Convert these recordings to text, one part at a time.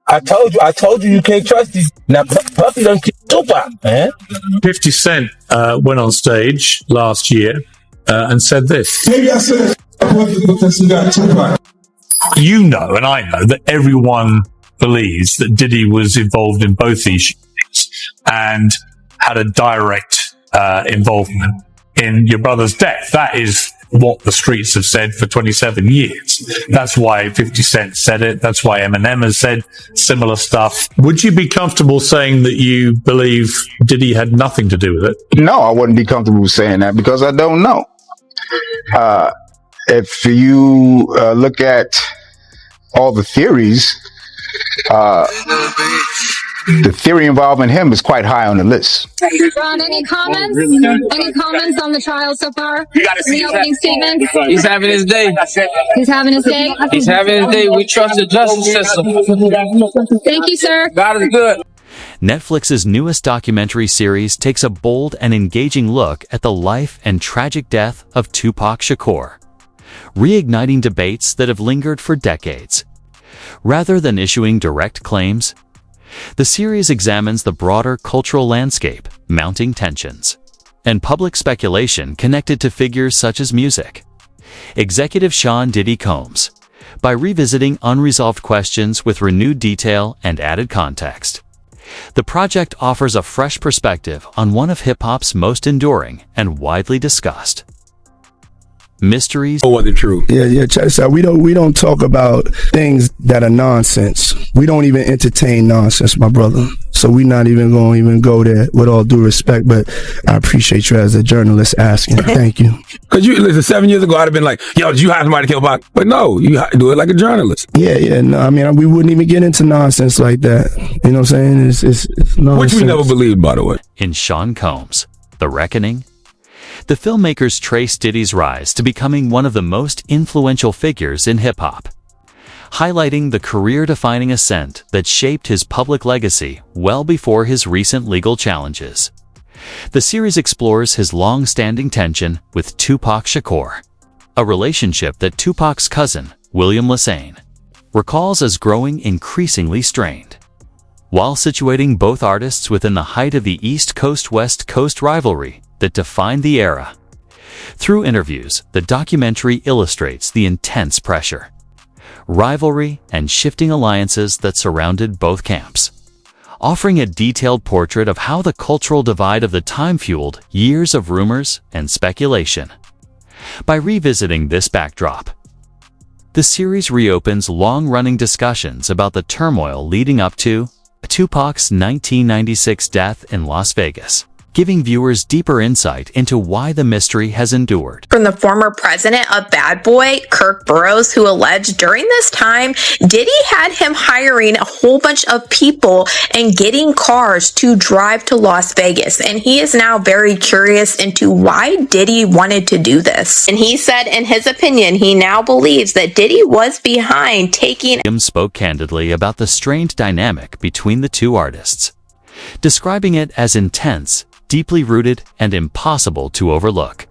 I told you can't trust these. Now, Puffy done killed Tupac, man. 50 Cent went on stage last year and said this. Maybe I said because you got Tupac. You know, and I know, that everyone believes that Diddy was involved in both these shootings and had a direct involvement in your brother's death. That is what the streets have said for 27 years. That's why 50 Cent said it. That's why Eminem has said similar stuff. Would you be comfortable saying that you believe Diddy had nothing to do with it? No, I wouldn't be comfortable saying that because I don't know. If you look at all the theories, the theory involving him is quite high on the list. Ron, any comments? Any comments on the trial so far? You got to see the opening statement. He's having his day. He's having his day. He's having his day. We trust the justice system. Thank you, sir. God is good. Netflix's newest documentary series takes a bold and engaging look at the life and tragic death of Tupac Shakur, reigniting debates that have lingered for decades. Rather than issuing direct claims, the series examines the broader cultural landscape, mounting tensions, and public speculation connected to figures such as music. Executive Sean Diddy Combs, by revisiting unresolved questions with renewed detail and added context. The project offers a fresh perspective on one of hip-hop's most enduring and widely discussed mysteries. Or the truth. Yeah, so we don't talk about things that are nonsense. We don't even entertain nonsense, my brother. So we're not even going to go there, with all due respect, but I appreciate you as a journalist asking. Thank you. Because listen, 7 years ago, I'd have been like, yo, did you hire somebody to kill Pac? But no, you do it like a journalist. Yeah, no, I mean, we wouldn't even get into nonsense like that. You know what I'm saying? It's nonsense. Which we never believed, by the way. In Sean Combs' The Reckoning, the filmmakers trace Diddy's rise to becoming one of the most influential figures in hip-hop, highlighting the career-defining ascent that shaped his public legacy well before his recent legal challenges. The series explores his long-standing tension with Tupac Shakur, a relationship that Tupac's cousin, William Lassane, recalls as growing increasingly strained. While situating both artists within the height of the East Coast-West Coast rivalry that defined the era. Through interviews, the documentary illustrates the intense pressure, rivalry, and shifting alliances that surrounded both camps, offering a detailed portrait of how the cultural divide of the time fueled years of rumors and speculation. By revisiting this backdrop, the series reopens long-running discussions about the turmoil leading up to Tupac's 1996 death in Las Vegas, giving viewers deeper insight into why the mystery has endured. From the former president of Bad Boy, Kirk Burroughs, who alleged during this time, Diddy had him hiring a whole bunch of people and getting cars to drive to Las Vegas. And he is now very curious into why Diddy wanted to do this. And he said, in his opinion, he now believes that Diddy was behind taking... Williams spoke candidly about the strained dynamic between the two artists, describing it as intense, deeply rooted, and impossible to overlook.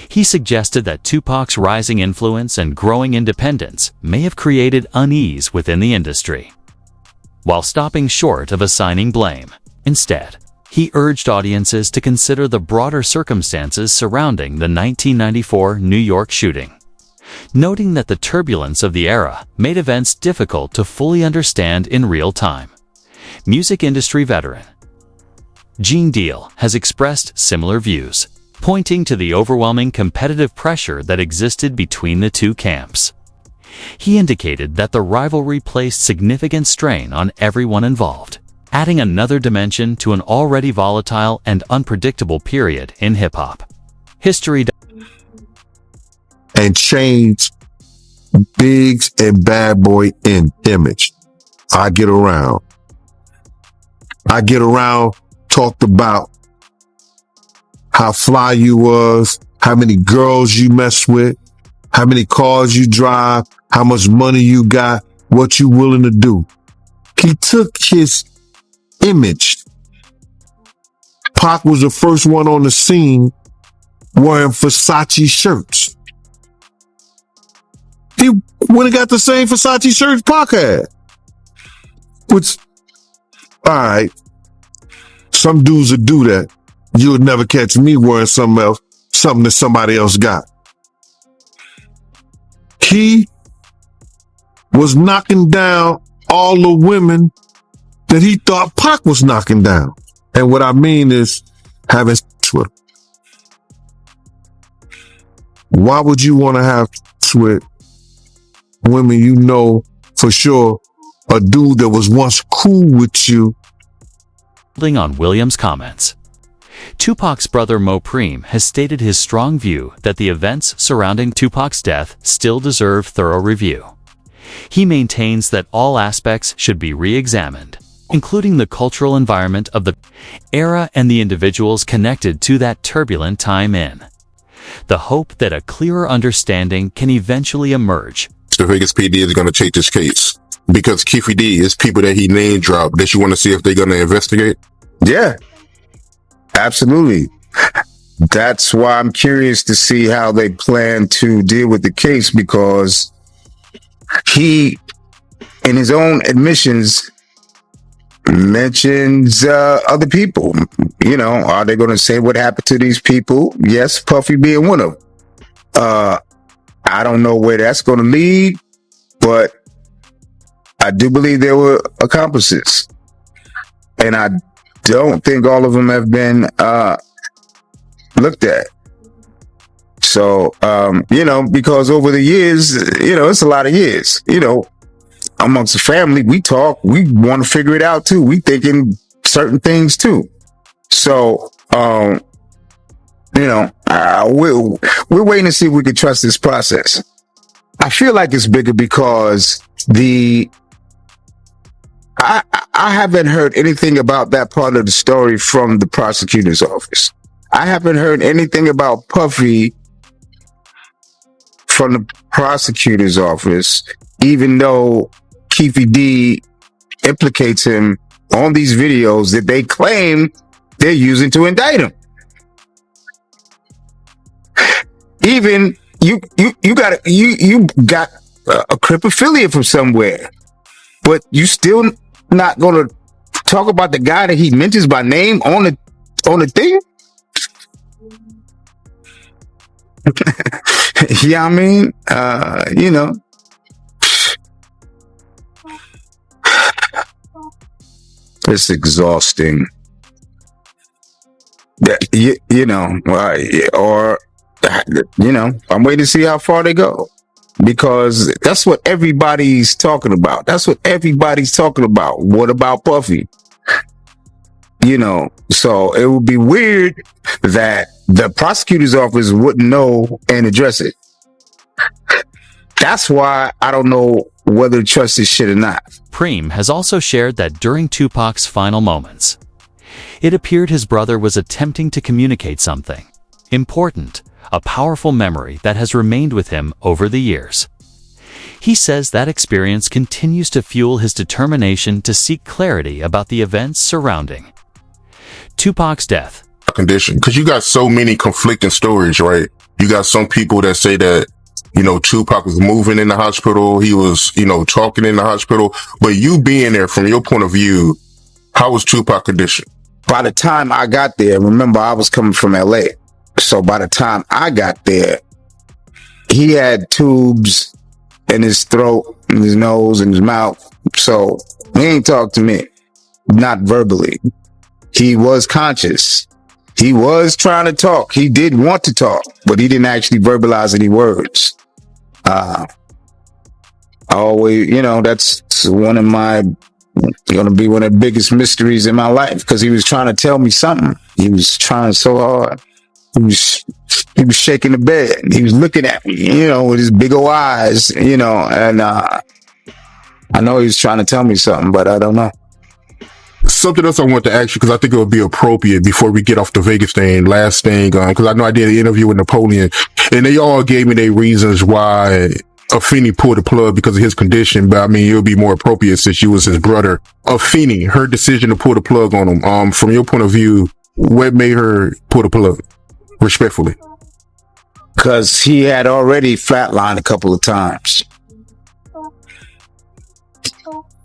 He suggested that Tupac's rising influence and growing independence may have created unease within the industry. While stopping short of assigning blame, instead, he urged audiences to consider the broader circumstances surrounding the 1994 New York shooting, noting that the turbulence of the era made events difficult to fully understand in real time. Music industry veteran Gene Deal has expressed similar views, pointing to the overwhelming competitive pressure that existed between the two camps. He indicated that the rivalry placed significant strain on everyone involved, adding another dimension to an already volatile and unpredictable period in hip-hop history. And change Biggs and Bad Boy in image. I get around, talked about how fly you was, how many girls you mess with, how many cars you drive, how much money you got, what you willing to do. He took his image. Pac was the first one on the scene wearing Versace shirts. He went and got the same Versace shirts Pac had. Which, all right, some dudes would do that. You would never catch me wearing something else, something that somebody else got. He was knocking down all the women that he thought Pac was knocking down. And what I mean is having sex with them. Why would you want to have sex with women you know for sure a dude that was once cool with you? Building on Williams' comments, Tupac's brother Mo Preem has stated his strong view that the events surrounding Tupac's death still deserve thorough review. He maintains that all aspects should be re-examined, including the cultural environment of the era and the individuals connected to that turbulent time in the hope that a clearer understanding can eventually emerge. The Vegas PD is going to take this case because Keefy D is people that he name dropped that you want to see if they're going to investigate. Yeah, absolutely. That's why I'm curious to see how they plan to deal with the case, because he, in his own admissions, mentions other people. You know, are they going to say what happened to these people? Yes, Puffy being one of them. I don't know where that's going to lead, but I do believe there were accomplices, and I don't think all of them have been looked at. So, you know, because over the years, you know, it's a lot of years, you know, amongst the family, we talk, we want to figure it out too. We thinking certain things too. So, you know, we're waiting to see if we can trust this process. I feel like it's bigger because I haven't heard anything about that part of the story from the prosecutor's office. I haven't heard anything about Puffy from the prosecutor's office, even though Keefy D implicates him on these videos that they claim they're using to indict him. Even you got a Crip affiliate from somewhere, but you still not gonna talk about the guy that he mentions by name on the thing. Yeah, I mean, you know, it's exhausting. You know, or you know, I'm waiting to see how far they go, because that's what everybody's talking about. That's what everybody's talking about. What about Puffy? You know, so it would be weird that the prosecutor's office wouldn't know and address it. That's why I don't know whether to trust this shit or not. Preem has also shared that during Tupac's final moments, it appeared his brother was attempting to communicate something important, a powerful memory that has remained with him over the years. He says that experience continues to fuel his determination to seek clarity about the events surrounding Tupac's death. Condition, because you got so many conflicting stories, right? You got some people that say that, you know, Tupac was moving in the hospital, he was, you know, talking in the hospital, but you being there, from your point of view, how was Tupac condition? By the time I got there, remember I was coming from LA, so by the time I got there, he had tubes in his throat, in his nose, in his mouth, so he ain't talk to me, not verbally. He was conscious. He was trying to talk. He did want to talk, but he didn't actually verbalize any words. Always, you know, that's one of my, going to be one of the biggest mysteries in my life, because he was trying to tell me something. He was trying so hard. He was shaking the bed. He was looking at me, you know, with his big old eyes, you know, and I know he was trying to tell me something, but I don't know. Something else I want to ask you, because I think it would be appropriate before we get off the Vegas thing, last thing, because I know I did an interview with Napoleon, and they all gave me their reasons why Afeni pulled the plug because of his condition, but I mean, it would be more appropriate since you was his brother. Afeni, her decision to pull the plug on him, from your point of view, what made her pull the plug, respectfully? Because he had already flatlined a couple of times.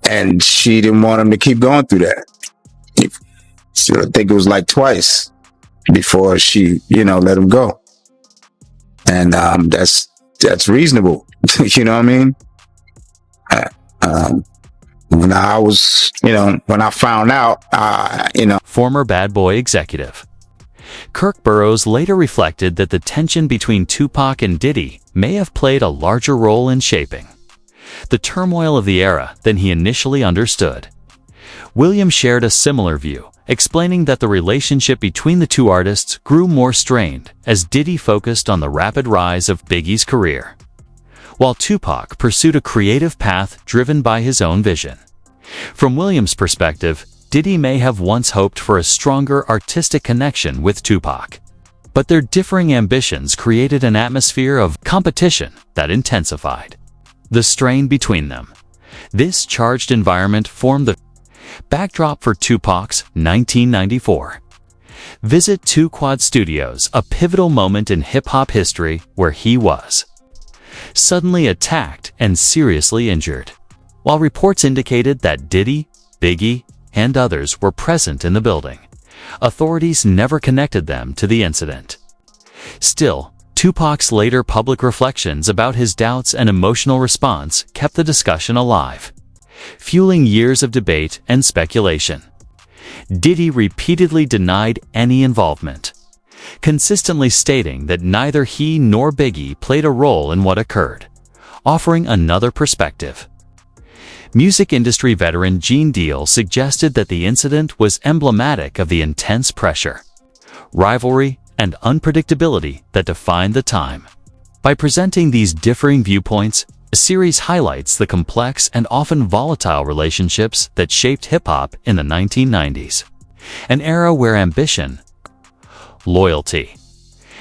And she didn't want him to keep going through that. So I think it was like twice before she, let him go. And that's reasonable. You know what I mean? When I was, when I found out, Former Bad Boy executive. Kirk Burroughs later reflected that the tension between Tupac and Diddy may have played a larger role in shaping the turmoil of the era than he initially understood. William shared a similar view, explaining that the relationship between the two artists grew more strained as Diddy focused on the rapid rise of Biggie's career, while Tupac pursued a creative path driven by his own vision. From William's perspective, Diddy may have once hoped for a stronger artistic connection with Tupac, but their differing ambitions created an atmosphere of competition that intensified the strain between them. This charged environment formed the backdrop for Tupac's 1994 visit to Quad Studios, a pivotal moment in hip-hop history where he was suddenly attacked and seriously injured. While reports indicated that Diddy, Biggie, and others were present in the building, authorities never connected them to the incident. Still, Tupac's later public reflections about his doubts and emotional response kept the discussion alive, fueling years of debate and speculation. Diddy repeatedly denied any involvement, consistently stating that neither he nor Biggie played a role in what occurred, offering another perspective. Music industry veteran Gene Deal suggested that the incident was emblematic of the intense pressure, rivalry, and unpredictability that defined the time. By presenting these differing viewpoints, the series highlights the complex and often volatile relationships that shaped hip-hop in the 1990s, an era where ambition, loyalty,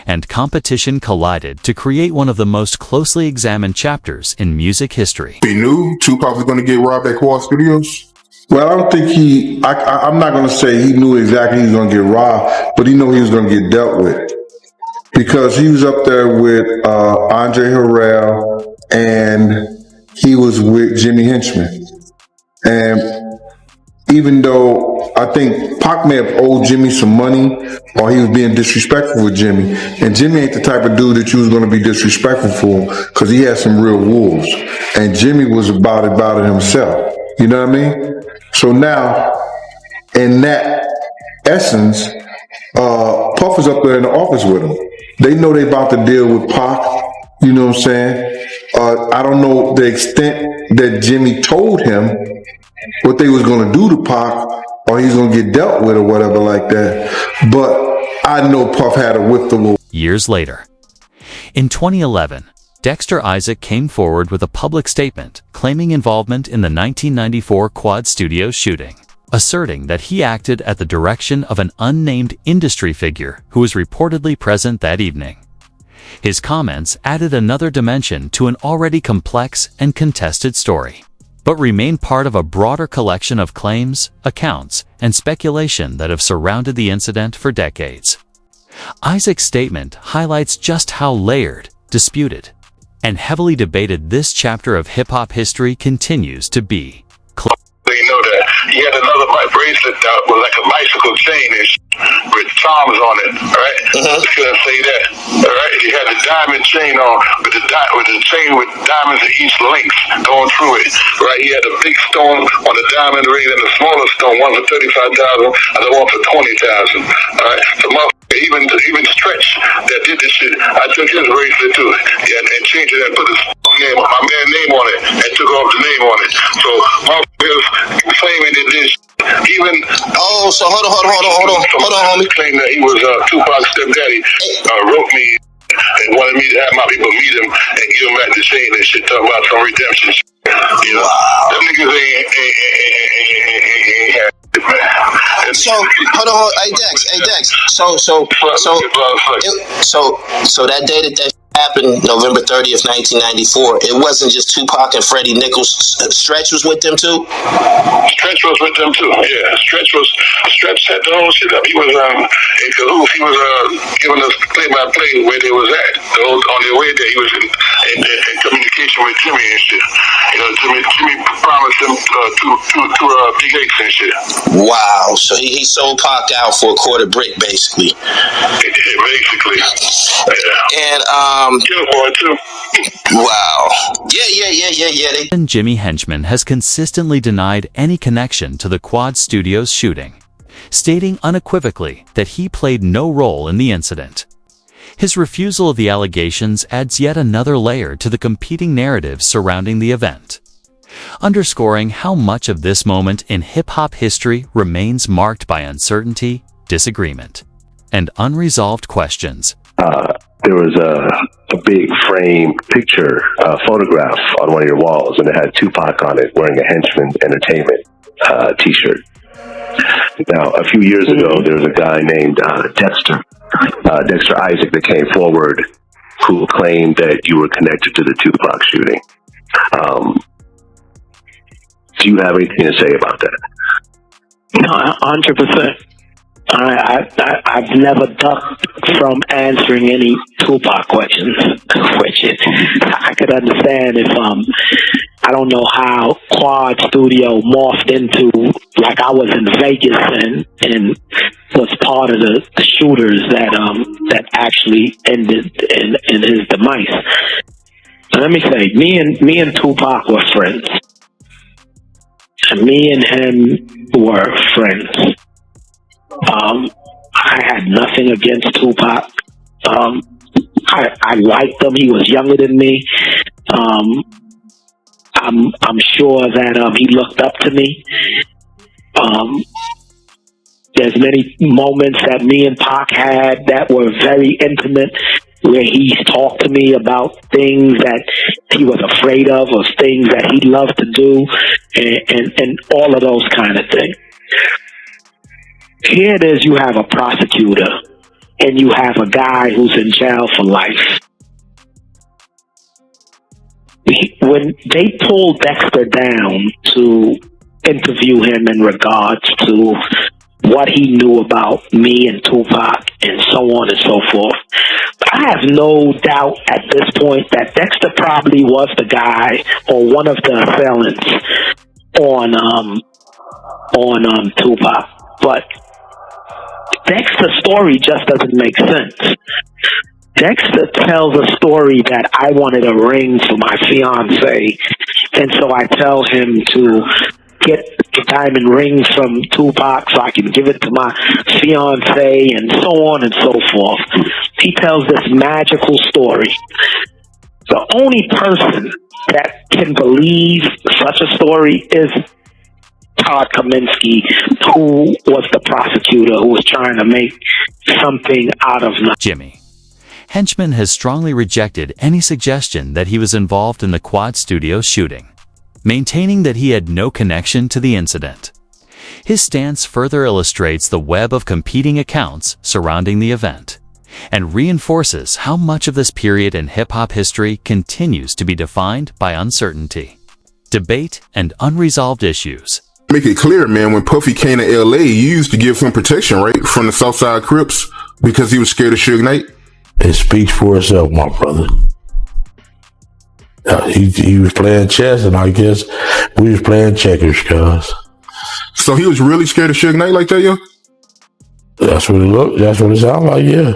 and competition collided to create one of the most closely examined chapters in music history. They knew Tupac was going to get robbed at Quad Studios? Well, I don't think I'm not going to say he knew exactly he was going to get robbed, but he knew he was going to get dealt with. Because he was up there with Andre Harrell, and he was with Jimmy Henchman. And even though I think Pac may have owed Jimmy some money, or he was being disrespectful with Jimmy, and Jimmy ain't the type of dude that you was going to be disrespectful for, because he had some real wolves, and Jimmy was about it himself. You know what I mean? So now, in that essence, Puff is up there in the office with him. They know they about to deal with Pac. You know what I'm saying? I don't know the extent that Jimmy told him what they was going to do to Pac, or he's going to get dealt with or whatever like that. But I know Puff had a whip the wolf. Years later, in 2011, Dexter Isaac came forward with a public statement claiming involvement in the 1994 Quad Studios shooting, asserting that he acted at the direction of an unnamed industry figure who was reportedly present that evening. His comments added another dimension to an already complex and contested story, but remain part of a broader collection of claims, accounts, and speculation that have surrounded the incident for decades. Isaac's statement highlights just how layered, disputed, and heavily debated this chapter of hip-hop history continues to be. They know that he had another bracelet that was like a bicycle chain with charms on it, right? Just gonna say that, all right? He had a diamond chain on with the chain with diamonds at each length going through it, right? He had a big stone on the diamond ring and a smaller stone, one for 35,000 and the one for 20,000. All right, so even Stretch that did this shit, I took his bracelet too, and changed it and put his name, my man's name on it, and took off the name on it. So motherfuckers claiming that this even so hold on, homie. Claiming that he was Tupac's stepdaddy wrote me and wanted me to have my people meet him and give him back the chain and shit, talking about some redemption shit. You know, them niggas ain't had it, man. So hold on, hey Dex. So that day that happened, November 30th, 1994, it wasn't just Tupac and Freddie Nichols. Stretch was with them too? Stretch was with them too, yeah. Stretch set the whole shit up. He was in cahoots. He was giving us play-by-play where they was at. On their way there, he was in communication with Jimmy and shit. Jimmy promised him two big eggs and shit. Wow. So he sold Pac out for a quarter brick, basically. Basically. And Killboy too. Wow. Yeah. And Jimmy Henchman has consistently denied any connection to the Quad Studios shooting, stating unequivocally that he played no role in the incident. His refusal of the allegations adds yet another layer to the competing narratives surrounding the event, underscoring how much of this moment in hip-hop history remains marked by uncertainty, disagreement, and unresolved questions. There was a big frame picture, photograph on one of your walls, and it had Tupac on it wearing a Henchman Entertainment t-shirt. Now, a few years ago, there was a guy named Dexter Isaac that came forward who claimed that you were connected to the Tupac shooting. Do you have anything to say about that? No, 100%. I've never ducked from answering any Tupac questions, which I could understand if I don't know how Quad Studio morphed into, like I was in Vegas and was part of the shooters that actually ended in his demise. And let me say, me and Tupac were friends. And me and him were friends. I had nothing against Tupac. I liked him. He was younger than me. I'm sure that he looked up to me. There's many moments that me and Pac had that were very intimate, where he talked to me about things that he was afraid of or things that he loved to do, and all of those kind of things. Here it is, you have a prosecutor and you have a guy who's in jail for life. When they pulled Dexter down to interview him in regards to what he knew about me and Tupac and so on and so forth, I have no doubt at this point that Dexter probably was the guy or one of the assailants on Tupac. But Dexter's story just doesn't make sense. Dexter tells a story that I wanted a ring for my fiance, and so I tell him to get the diamond ring from Tupac so I can give it to my fiance, and so on and so forth. He tells this magical story. The only person that can believe such a story is Todd Kaminsky, who was the prosecutor who was trying to make something out of nothing. Jimmy Henchman has strongly rejected any suggestion that he was involved in the Quad Studios shooting, maintaining that he had no connection to the incident. His stance further illustrates the web of competing accounts surrounding the event, and reinforces how much of this period in hip-hop history continues to be defined by uncertainty, debate, and unresolved issues. Make it clear, man, when Puffy came to LA, you used to give him protection, right? From the Southside Crips because he was scared of Suge Knight. It speaks for itself, my brother. He was playing chess, and I guess we was playing checkers, cuz. So he was really scared of Suge Knight like that, yo? That's what it looked. That's what it sounded like, yeah.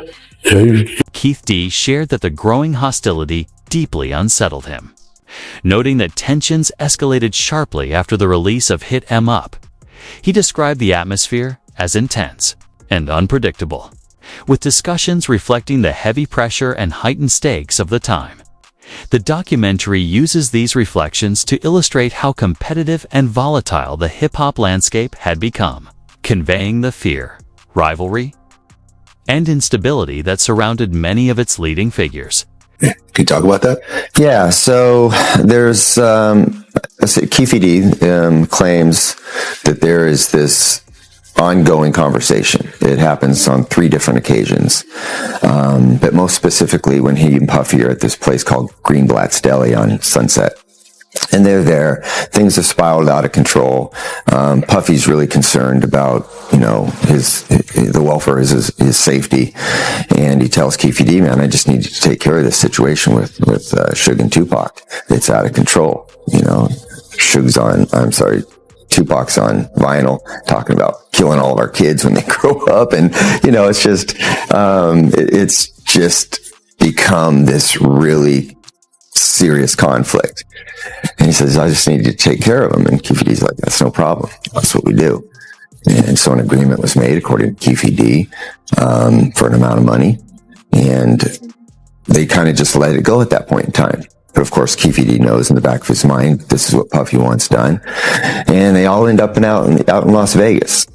Keith D shared that the growing hostility deeply unsettled him, noting that tensions escalated sharply after the release of Hit 'Em Up. He described the atmosphere as intense and unpredictable, with discussions reflecting the heavy pressure and heightened stakes of the time. The documentary uses these reflections to illustrate how competitive and volatile the hip-hop landscape had become, conveying the fear, rivalry, and instability that surrounded many of its leading figures. Can you talk about that? Yeah, so there's Keefe D claims that there is this ongoing conversation. It happens on 3 different occasions, but most specifically when he and Puffy are at this place called Greenblatt's Deli on Sunset. And they're there. Things have spiraled out of control. Puffy's really concerned about, the welfare of his safety. And he tells Keefe D, man, I just need you to take care of this situation with Suge and Tupac. It's out of control. Tupac's on vinyl talking about killing all of our kids when they grow up. And, it's just become this really serious conflict. And he says, I just need to take care of them. And Keefe D's like, that's no problem. That's what we do. And so an agreement was made, according to Keefe D, for an amount of money. And they kind of just let it go at that point in time. But of course, Keefe D knows in the back of his mind, this is what Puffy wants done. And they all end up out in Las Vegas.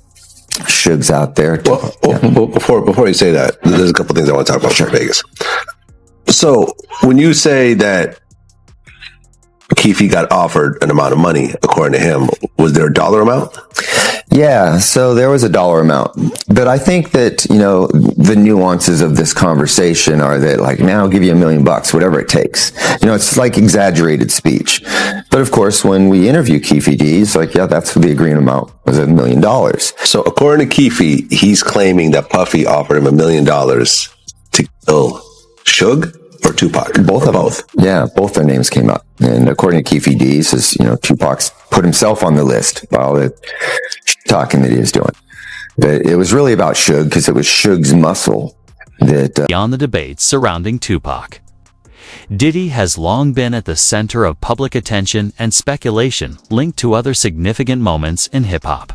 Suge's out there. Before you say that, there's a couple things I want to talk about Vegas. So when you say that Keefe got offered an amount of money, according to him, was there a dollar amount? Yeah, so there was a dollar amount. But I think that, the nuances of this conversation are that, like, now I'll give you $1 million, whatever it takes. It's like exaggerated speech. But of course, when we interview Keefe D, he's like, yeah, that's what the agreement amount was, $1 million. So according to Keefe, he's claiming that Puffy offered him $1 million to kill Suge or Tupac? Both. Yeah, both their names came up. And according to Keefe D, he says, Tupac's put himself on the list by all the talking that he was doing. But it was really about Suge, because it was Suge's muscle that... Beyond the debates surrounding Tupac, Diddy has long been at the center of public attention and speculation linked to other significant moments in hip-hop,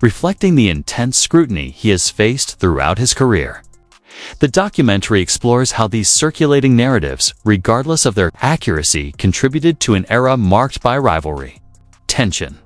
reflecting the intense scrutiny he has faced throughout his career. The documentary explores how these circulating narratives, regardless of their accuracy, contributed to an era marked by rivalry, tension,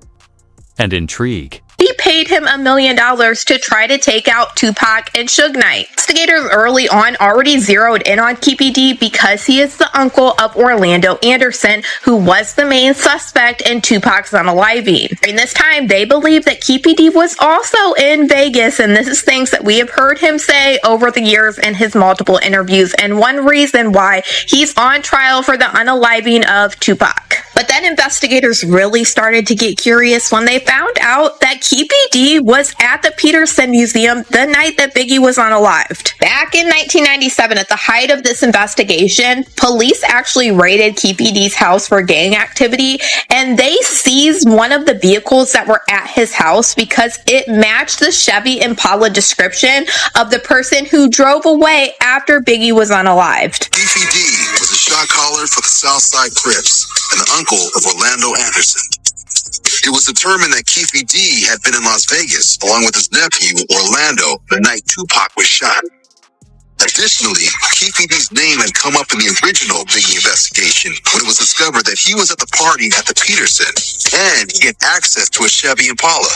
and intrigue. He paid him $1 million to try to take out Tupac and Suge Knight. Investigators early on already zeroed in on Keefe D because he is the uncle of Orlando Anderson, who was the main suspect in Tupac's unaliving. During this time, they believe that Keefe D was also in Vegas, and this is things that we have heard him say over the years in his multiple interviews, and one reason why he's on trial for the unaliving of Tupac. But then investigators really started to get curious when they found out that Keefe D was at the Peterson Museum the night that Biggie was unalived. Back in 1997, at the height of this investigation, police actually raided Keefe D's house for gang activity, and they seized one of the vehicles that were at his house because it matched the Chevy Impala description of the person who drove away after Biggie was unalived. Keefe D was a shot caller for the Southside Crips and the uncle of Orlando Anderson. It was determined that Keefe D had been in Las Vegas along with his nephew Orlando the night Tupac was shot. Additionally, Keefe D's name had come up in the original Biggie investigation when it was discovered that he was at the party at the Peterson and he had access to a Chevy Impala.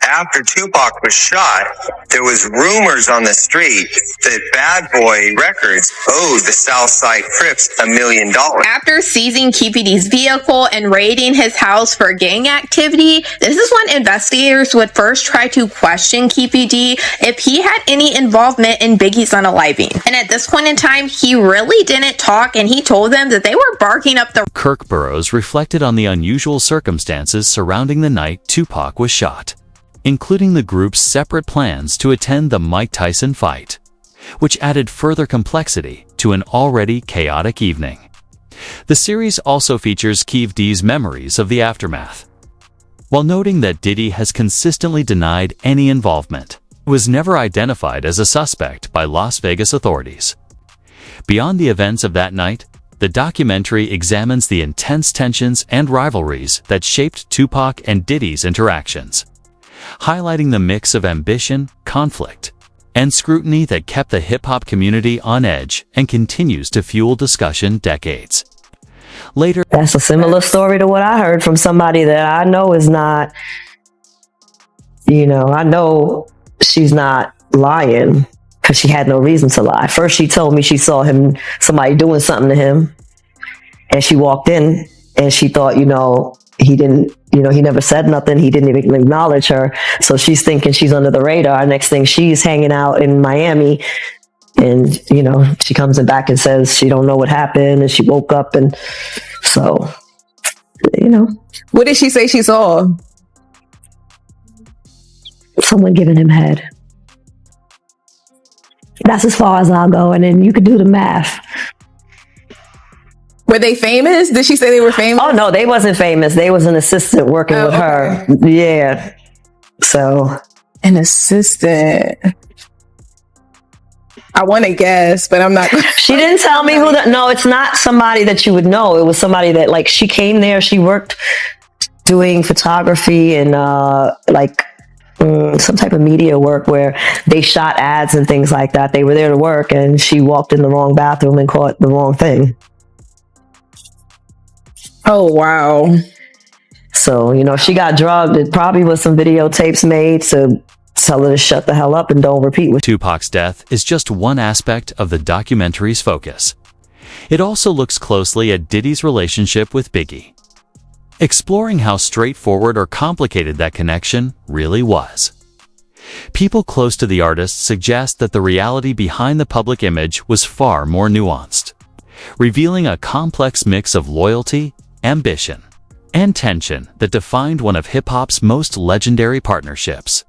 After Tupac was shot, there was rumors on the street that Bad Boy Records owed the Southside Crips $1 million. After seizing Keefe D's vehicle and raiding his house for gang activity, this is when investigators would first try to question Keefe D if he had any involvement in Biggie's unaliving. And at this point in time, he really didn't talk, and he told them that they were barking up the... Kirk Burroughs reflected on the unusual circumstances surrounding the night Tupac was shot, including the group's separate plans to attend the Mike Tyson fight, which added further complexity to an already chaotic evening. The series also features Keefe D's memories of the aftermath, while noting that Diddy has consistently denied any involvement, was never identified as a suspect by Las Vegas authorities. Beyond the events of that night, the documentary examines the intense tensions and rivalries that shaped Tupac and Diddy's interactions, highlighting the mix of ambition, conflict, and scrutiny that kept the hip-hop community on edge and continues to fuel discussion decades later. That's a similar story to what I heard from somebody that I know is not, I know she's not lying because she had no reason to lie. First, she told me she saw somebody doing something to him, and she walked in and she thought, he didn't, he never said nothing. He didn't even acknowledge her. So she's thinking she's under the radar. Next thing, she's hanging out in Miami, and, she comes back and says she don't know what happened, and she woke up. And so, What did she say she saw? Someone giving him head. That's as far as I'll go. And then you could do the math. Were they famous? Did she say they were famous? Oh no, they wasn't famous. They was an assistant working with her. Yeah. So an assistant. I want to guess, but I'm not. She didn't tell me who no, it's not somebody that you would know. It was somebody that, like, she came there, she worked doing photography and some type of media work where they shot ads and things like that. They were there to work and she walked in the wrong bathroom and caught the wrong thing. Oh, wow. So, you know, if she got drugged, it probably was some videotapes made to tell her to shut the hell up and don't repeat what. Tupac's death is just one aspect of the documentary's focus. It also looks closely at Diddy's relationship with Biggie, exploring how straightforward or complicated that connection really was. People close to the artist suggest that the reality behind the public image was far more nuanced, revealing a complex mix of loyalty, ambition, and tension that defined one of hip-hop's most legendary partnerships.